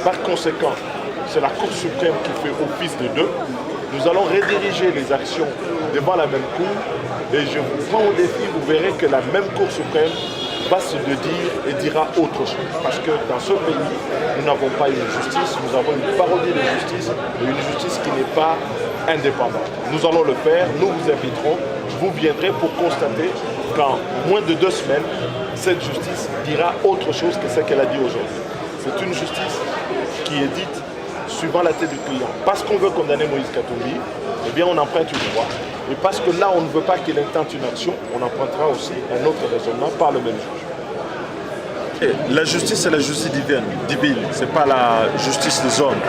Par conséquent, c'est la Cour suprême qui fait office de deux. Nous allons rediriger les actions devant la même Cour et je vous prends au défi, vous verrez que la même Cour suprême va se dire et dira autre chose. Parce que dans ce pays, nous n'avons pas une justice, nous avons une parodie de justice et une justice qui n'est pas indépendante. Nous allons le faire, nous vous inviterons, vous viendrez pour constater qu'en moins de 2 semaines, cette justice dira autre chose que ce qu'elle a dit aujourd'hui. C'est une justice qui est dite suivant la tête du client. Parce qu'on veut condamner Moïse Katumbi, eh bien on emprunte une voie. Et parce que là on ne veut pas qu'il intente une action, on empruntera aussi un autre raisonnement par le même juge. Et la justice, c'est la justice divine. Ce n'est pas la justice des hommes.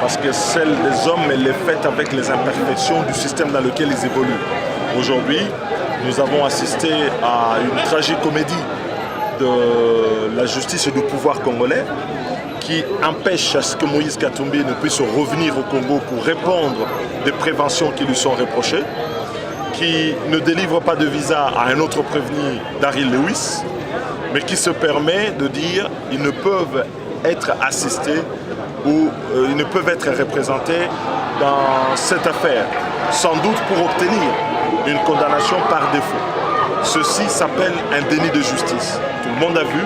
Parce que celle des hommes, elle est faite avec les imperfections du système dans lequel ils évoluent. Aujourd'hui, nous avons assisté à une tragicomédie de la justice et du pouvoir congolais qui empêche à ce que Moïse Katumbi ne puisse revenir au Congo pour répondre des préventions qui lui sont reprochées, qui ne délivre pas de visa à un autre prévenu, Daryl Lewis, mais qui se permet de dire qu'ils ne peuvent être assistés ou ils ne peuvent être représentés dans cette affaire, sans doute pour obtenir une condamnation par défaut. Ceci s'appelle un déni de justice. Tout le monde a vu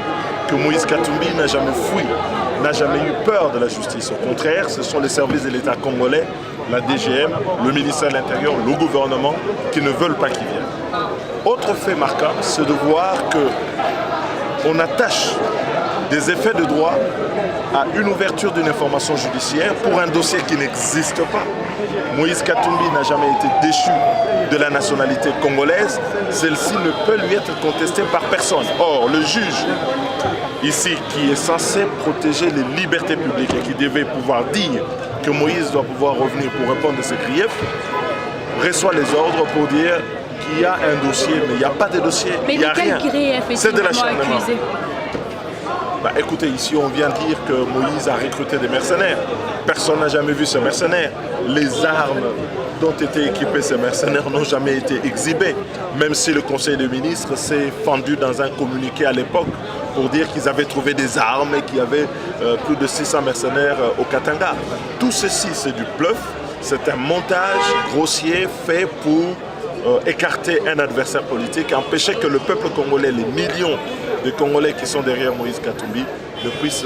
que Moïse Katumbi n'a jamais fui, n'a jamais eu peur de la justice. Au contraire, ce sont les services de l'État congolais, la DGM, le ministère de l'Intérieur, le gouvernement qui ne veulent pas qu'il vienne. Autre fait marquant, c'est de voir qu'on attache des effets de droit à une ouverture d'une information judiciaire pour un dossier qui n'existe pas. Moïse Katumbi n'a jamais été déchu de la nationalité congolaise. Celle-ci ne peut lui être contestée par personne. Or, le juge, ici, qui est censé protéger les libertés publiques et qui devait pouvoir dire que Moïse doit pouvoir revenir pour répondre à ses griefs, reçoit les ordres pour dire qu'il y a un dossier, mais il n'y a pas de dossier, il n'y a rien. C'est de l'acharnement. Bah, écoutez, ici on vient dire que Moïse a recruté des mercenaires. Personne n'a jamais vu ces mercenaires. Les armes dont étaient équipés ces mercenaires n'ont jamais été exhibées. Même si le Conseil des ministres s'est fendu dans un communiqué à l'époque pour dire qu'ils avaient trouvé des armes et qu'il y avait plus de 600 mercenaires au Katanga. Tout ceci, c'est du bluff. C'est un montage grossier fait pour écarter un adversaire politique, empêcher que le peuple congolais, les millions de Congolais qui sont derrière Moïse Katumbi, ne puissent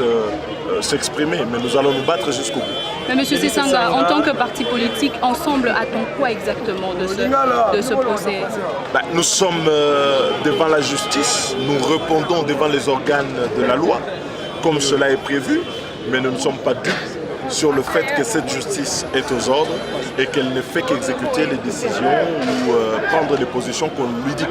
s'exprimer. Mais nous allons nous battre jusqu'au bout. Mais M. Sessanga, en tant que parti politique, Ensemble attend quoi exactement de ce procès? Nous sommes devant la justice, nous répondons devant les organes de la loi, comme cela est prévu, mais nous ne sommes pas dupes sur le fait que cette justice est aux ordres et qu'elle ne fait qu'exécuter les décisions ou prendre les positions qu'on lui dit.